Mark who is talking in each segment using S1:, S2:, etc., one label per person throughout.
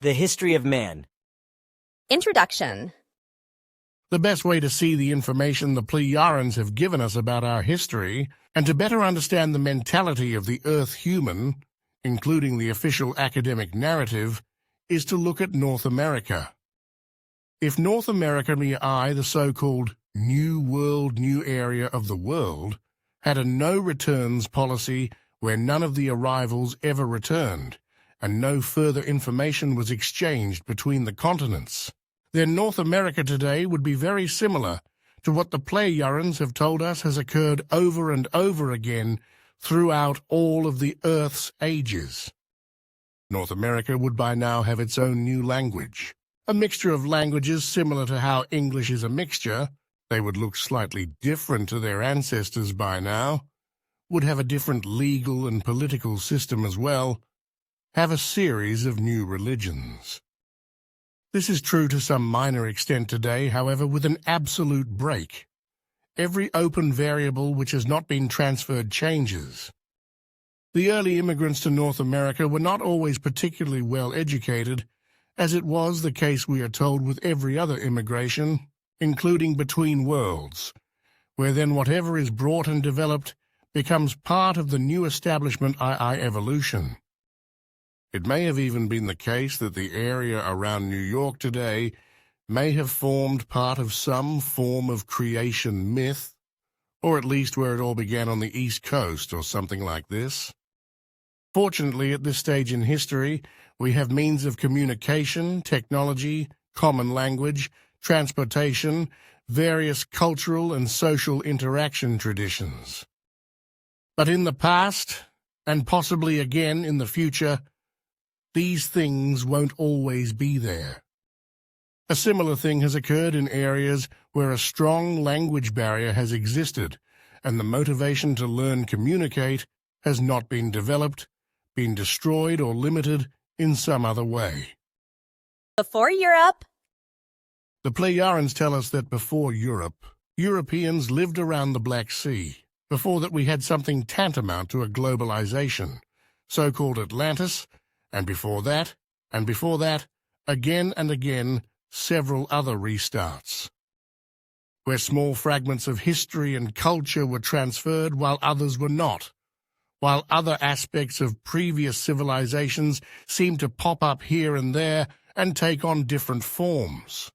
S1: The history of man.
S2: Introduction.
S3: The best way to see the information the Plejarians have given us about our history, and to better understand the mentality of the Earth human, including the official academic narrative, is to look at North America. If North America, the so-called New World, new area of the world, had a no-returns policy where none of the arrivals ever returned, and no further information was exchanged between the continents, then North America today would be very similar to what the Plejarians have told us has occurred over and over again throughout all of the Earth's ages. North America would by now have its own new language, a mixture of languages similar to how English is a mixture. They would look slightly different to their ancestors by now, would have a different legal and political system as well, have a series of new religions. This is true to some minor extent today, however, with an absolute break. Every open variable which has not been transferred changes. The early immigrants to North America were not always particularly well educated, as it was the case, we are told, with every other immigration, including between worlds, where then whatever is brought and developed becomes part of the new establishment evolution. It may have even been the case that the area around New York today may have formed part of some form of creation myth, or at least where it all began on the East Coast or something like this. Fortunately, at this stage in history, we have means of communication, technology, common language, transportation, various cultural and social interaction traditions. But in the past, and possibly again in the future, these things won't always be there. A similar thing has occurred in areas where a strong language barrier has existed, and the motivation to learn communicate has not been developed, been destroyed or limited in some other way.
S2: Before Europe.
S3: The Plejarians tell us that before Europe, Europeans lived around the Black Sea. Before that we had something tantamount to a globalization, so-called Atlantis, and before that, again and again, several other restarts, where small fragments of history and culture were transferred while others were not, while other aspects of previous civilizations seemed to pop up here and there and take on different forms.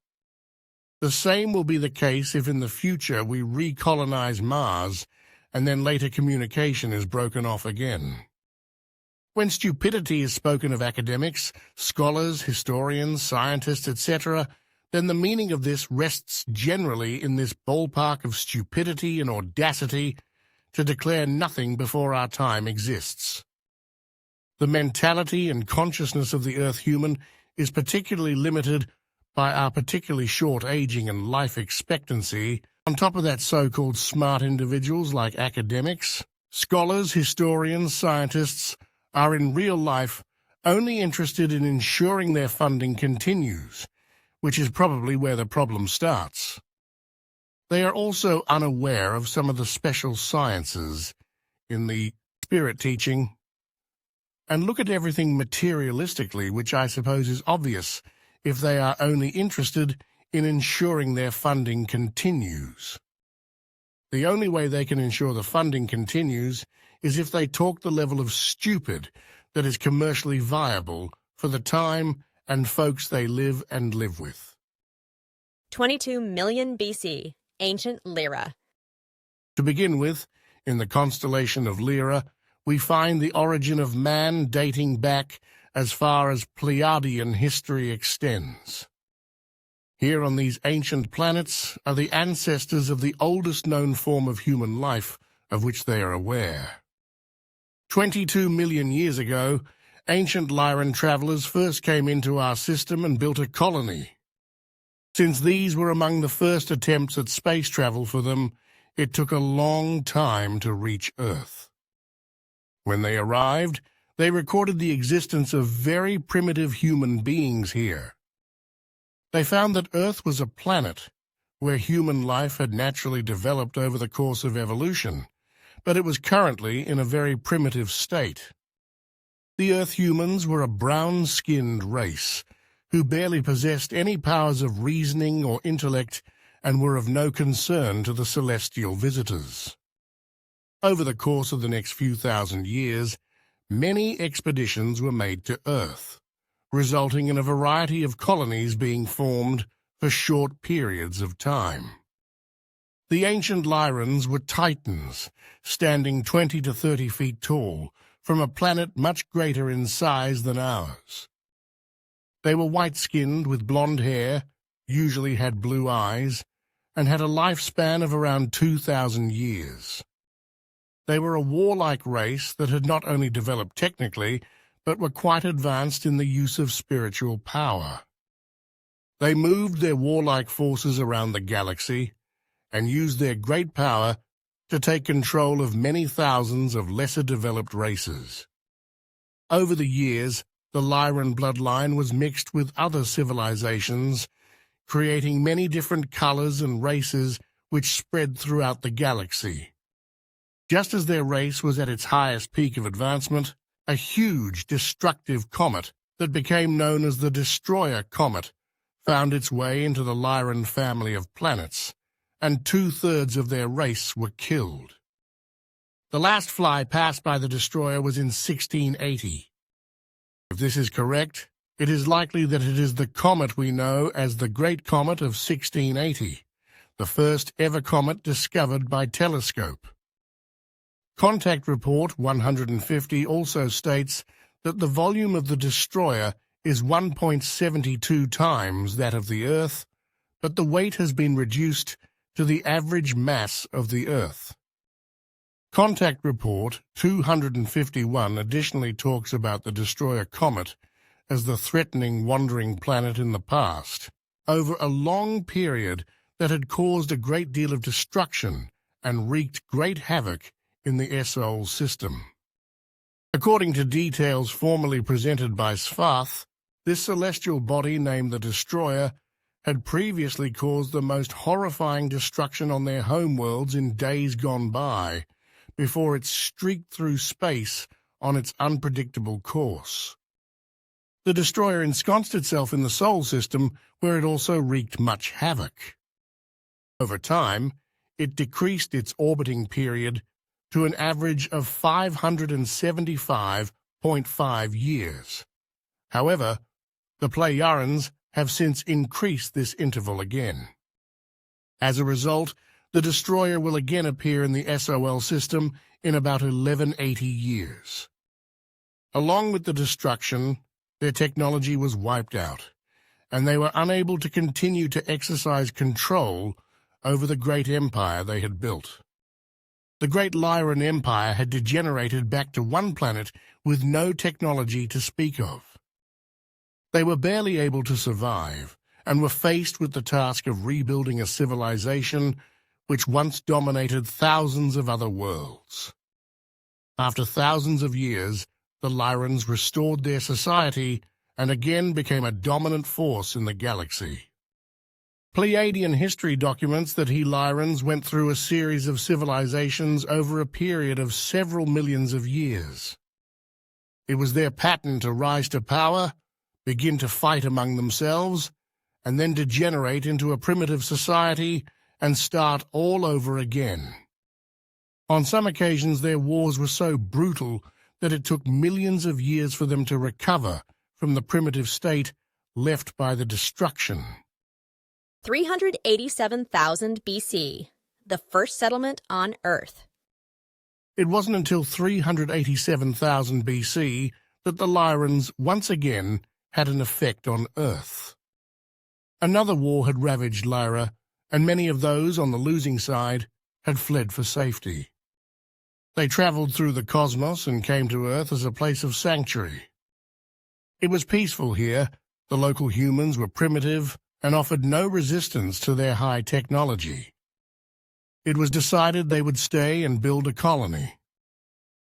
S3: The same will be the case if in the future we recolonize Mars and then later communication is broken off again. When stupidity is spoken of academics, scholars, historians, scientists, etc., then the meaning of this rests generally in this ballpark of stupidity and audacity to declare nothing before our time exists. The mentality and consciousness of the Earth human is particularly limited by our particularly short aging and life expectancy. On top of that, so-called smart individuals like academics, scholars, historians, scientists are in real life only interested in ensuring their funding continues, which is probably where the problem starts. They are also unaware of some of the special sciences in the spirit teaching, and look at everything materialistically, which I suppose is obvious if they are only interested in ensuring their funding continues. The only way they can ensure the funding continues is if they talk the level of stupid that is commercially viable for the time and folks they live and live with.
S2: 22 million BC, ancient Lyra.
S3: To begin with, in the constellation of Lyra, we find the origin of man dating back as far as Pleiadian history extends. Here on these ancient planets are the ancestors of the oldest known form of human life of which they are aware. 22 million years ago, ancient Lyran travelers first came into our system and built a colony. Since these were among the first attempts at space travel for them, it took a long time to reach Earth. When they arrived, they recorded the existence of very primitive human beings here. They found that Earth was a planet where human life had naturally developed over the course of evolution, but it was currently in a very primitive state. The Earth humans were a brown-skinned race, who barely possessed any powers of reasoning or intellect and were of no concern to the celestial visitors. Over the course of the next few thousand years, many expeditions were made to Earth, resulting in a variety of colonies being formed for short periods of time. The ancient Lyrans were titans, standing 20 to 30 feet tall, from a planet much greater in size than ours. They were white-skinned with blonde hair, usually had blue eyes, and had a lifespan of around 2,000 years. They were a warlike race that had not only developed technically, but were quite advanced in the use of spiritual power. They moved their warlike forces around the galaxy and used their great power to take control of many thousands of lesser-developed races. Over the years, the Lyran bloodline was mixed with other civilizations, creating many different colors and races which spread throughout the galaxy. Just as their race was at its highest peak of advancement, a huge, destructive comet that became known as the Destroyer Comet found its way into the Lyran family of planets, and 2/3 of their race were killed. The last fly passed by the Destroyer was in 1680. If this is correct, it is likely that it is the comet we know as the Great Comet of 1680, the first ever comet discovered by telescope. Contact Report 150 also states that the volume of the Destroyer is 1.72 times that of the Earth, but the weight has been reduced to the average mass of the Earth. Contact Report 251 additionally talks about the Destroyer Comet as the threatening wandering planet in the past, over a long period that had caused a great deal of destruction and wreaked great havoc in the Sol system. According to details formerly presented by Sfath, this celestial body named the Destroyer had previously caused the most horrifying destruction on their homeworlds in days gone by, before it streaked through space on its unpredictable course. The Destroyer ensconced itself in the Sol system, where it also wreaked much havoc. Over time, it decreased its orbiting period to an average of 575.5 years. However, the Plejarans have since increased this interval again. As a result, the Destroyer will again appear in the SOL system in about 1180 years. Along with the destruction, their technology was wiped out, and they were unable to continue to exercise control over the great empire they had built. The great Lyran Empire had degenerated back to one planet with no technology to speak of. They were barely able to survive, and were faced with the task of rebuilding a civilization which once dominated thousands of other worlds. After thousands of years, the Lyrans restored their society and again became a dominant force in the galaxy. Pleiadian history documents that he Lyrans went through a series of civilizations over a period of several millions of years. It was their pattern to rise to power, begin to fight among themselves, and then degenerate into a primitive society and start all over again. On some occasions, their wars were so brutal that it took millions of years for them to recover from the primitive state left by the destruction.
S2: 387,000 BC, the first settlement on Earth.
S3: It wasn't until 387,000 BC that the Lyrans once again had an effect on Earth. Another war had ravaged Lyra, and many of those on the losing side had fled for safety. They traveled through the cosmos and came to Earth as a place of sanctuary. It was peaceful here. The local humans were primitive and offered no resistance to their high technology. It was decided they would stay and build a colony.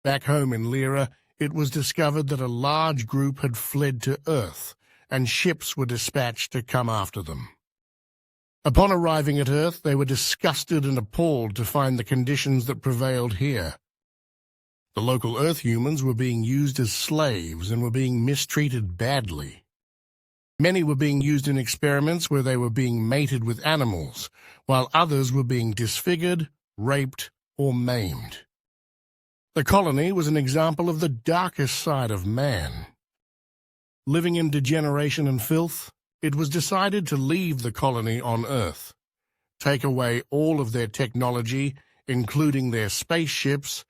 S3: Back home in Lyra, it was discovered that a large group had fled to Earth, and ships were dispatched to come after them. Upon arriving at Earth, they were disgusted and appalled to find the conditions that prevailed here. The local Earth humans were being used as slaves and were being mistreated badly. Many were being used in experiments where they were being mated with animals, while others were being disfigured, raped, or maimed. The colony was an example of the darkest side of man. Living in degeneration and filth, it was decided to leave the colony on Earth, take away all of their technology, including their spaceships,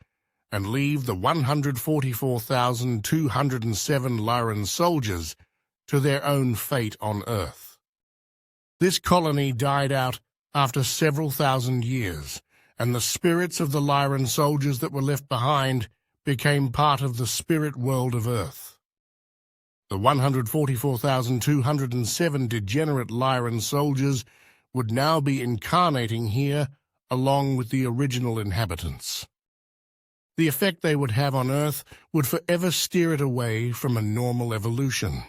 S3: and leave the 144,207 Lyran soldiers to their own fate on Earth. This colony died out after several thousand years, and the spirits of the Lyran soldiers that were left behind became part of the spirit world of Earth. The 144,207 degenerate Lyran soldiers would now be incarnating here along with the original inhabitants. The effect they would have on Earth would forever steer it away from a normal evolution.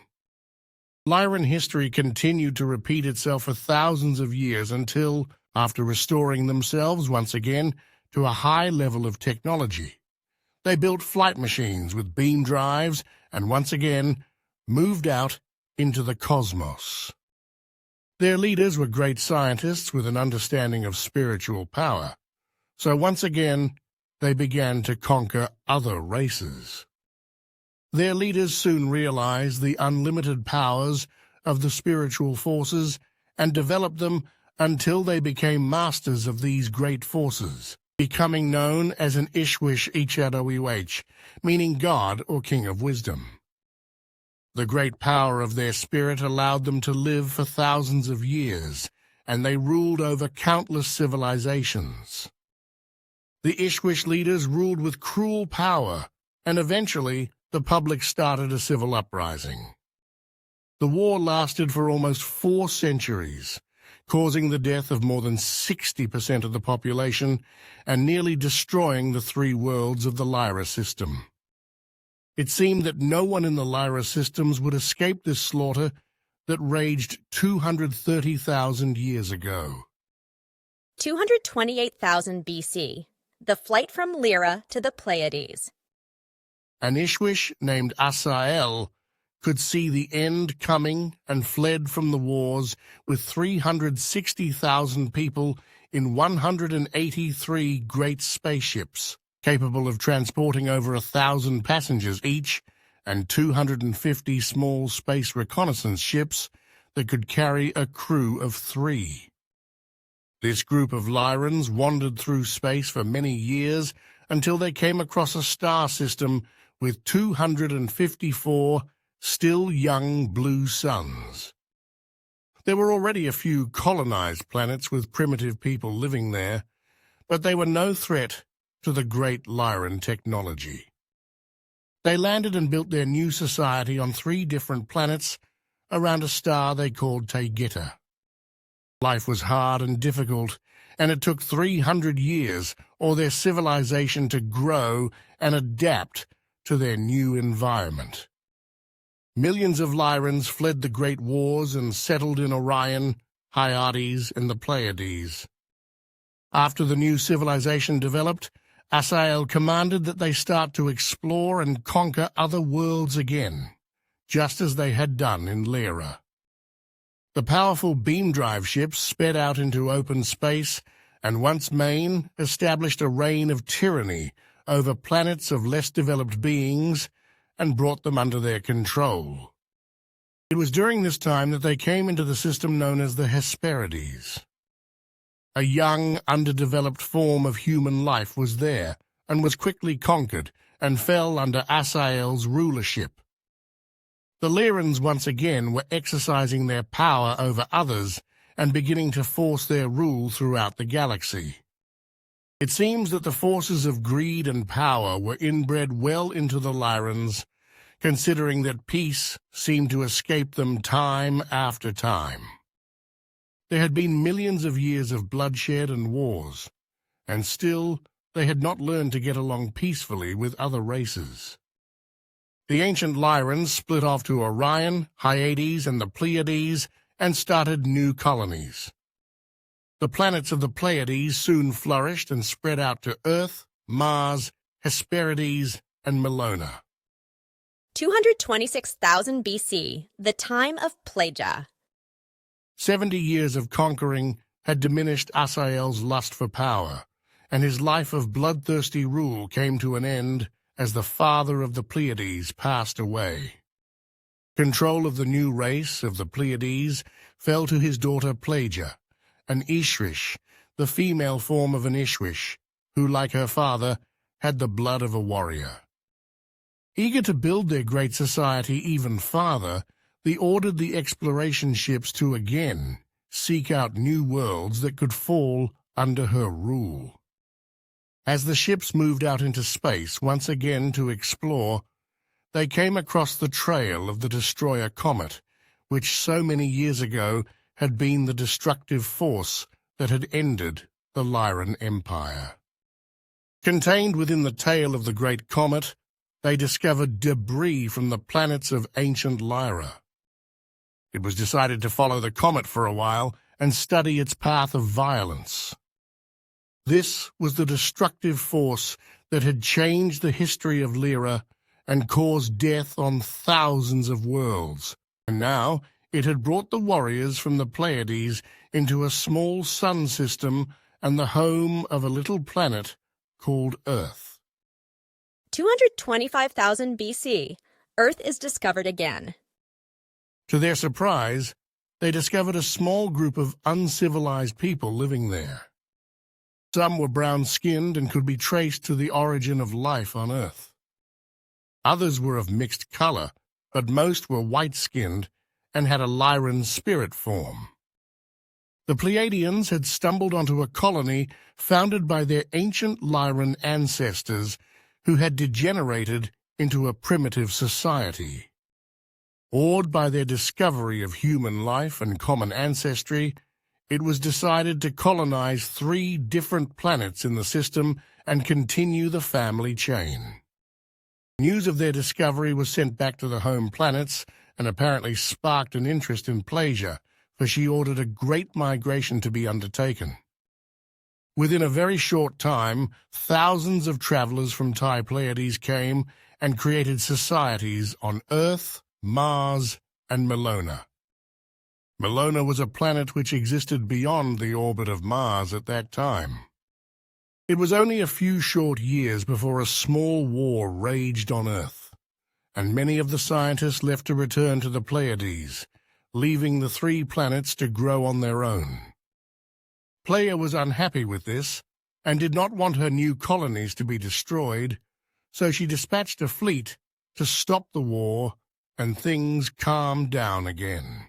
S3: Lyran history continued to repeat itself for thousands of years until, after restoring themselves once again to a high level of technology, they built flight machines with beam drives and once again moved out into the cosmos. Their leaders were great scientists with an understanding of spiritual power, so once again they began to conquer other races. Their leaders soon realized the unlimited powers of the spiritual forces and developed them until they became masters of these great forces, becoming known as an Ishwish Ichadowih, meaning God or King of Wisdom. The great power of their spirit allowed them to live for thousands of years, and they ruled over countless civilizations. The Ishwish leaders ruled with cruel power, and eventually the public started a civil uprising. The war lasted for almost 4 centuries, causing the death of more than 60% of the population and nearly destroying the 3 worlds of the Lyra system. It seemed that no one in the Lyra systems would escape this slaughter that raged 230,000 years ago.
S2: 228,000 BC. The flight from Lyra to the Pleiades.
S3: An Ishwish named Asael could see the end coming and fled from the wars with 360,000 people in 183 great spaceships, capable of transporting over 1,000 passengers each, and 250 small space reconnaissance ships that could carry a crew of 3. This group of Lyrans wandered through space for many years until they came across a star system with 254 still young blue suns. There were already a few colonized planets with primitive people living there, but they were no threat to the great Lyran technology. They landed and built their new society on 3 different planets around a star they called Taygeta. Life was hard and difficult, and it took 300 years for their civilization to grow and adapt to their new environment. Millions of Lyrans fled the great wars and settled in Orion, Hyades, and the Pleiades. After the new civilization developed, Asael commanded that they start to explore and conquer other worlds again, just as they had done in Lyra. The powerful beam drive ships sped out into open space and once main established a reign of tyranny over planets of less developed beings and brought them under their control. It was during this time that they came into the system known as the Hesperides. A young, underdeveloped form of human life was there and was quickly conquered and fell under Asael's rulership. The Lyrans once again were exercising their power over others and beginning to force their rule throughout the galaxy. It seems that the forces of greed and power were inbred well into the Lyrans, considering that peace seemed to escape them time after time. There had been millions of years of bloodshed and wars, and still they had not learned to get along peacefully with other races. The ancient Lyrans split off to Orion, Hyades, and the Pleiades and started new colonies. The planets of the Pleiades soon flourished and spread out to Earth, Mars, Hesperides, and Melona.
S2: 226,000 BC, the time of Plagia.
S3: 70 years of conquering had diminished Asael's lust for power, and his life of bloodthirsty rule came to an end as the father of the Pleiades passed away. Control of the new race of the Pleiades fell to his daughter Plagia, an Ishrish, the female form of an Ishwish, who, like her father, had the blood of a warrior. Eager to build their great society even farther, they ordered the exploration ships to again seek out new worlds that could fall under her rule. As the ships moved out into space once again to explore, they came across the trail of the destroyer comet, which so many years ago had been the destructive force that had ended the Lyran Empire. Contained within the tail of the great comet, they discovered debris from the planets of ancient Lyra. It was decided to follow the comet for a while and study its path of violence. This was the destructive force that had changed the history of Lyra and caused death on thousands of worlds, and now it had brought the warriors from the Pleiades into a small sun system and the home of a little planet called Earth.
S2: 225,000 BC, Earth is discovered again.
S3: To their surprise, they discovered a small group of uncivilized people living there. Some were brown-skinned and could be traced to the origin of life on Earth. Others were of mixed color, but most were white-skinned and had a Lyran spirit form. The Pleiadians had stumbled onto a colony founded by their ancient Lyran ancestors who had degenerated into a primitive society. Awed by their discovery of human life and common ancestry, it was decided to colonize 3 different planets in the system and continue the family chain. News of their discovery was sent back to the home planets and apparently sparked an interest in Plagia, for she ordered a great migration to be undertaken. Within a very short time, thousands of travelers from Tai Pleiades came and created societies on Earth, Mars, and Melona. Melona was a planet which existed beyond the orbit of Mars at that time. It was only a few short years before a small war raged on Earth, and many of the scientists left to return to the Pleiades, leaving the 3 planets to grow on their own. Plagia was unhappy with this and did not want her new colonies to be destroyed, so she dispatched a fleet to stop the war, and things calmed down again.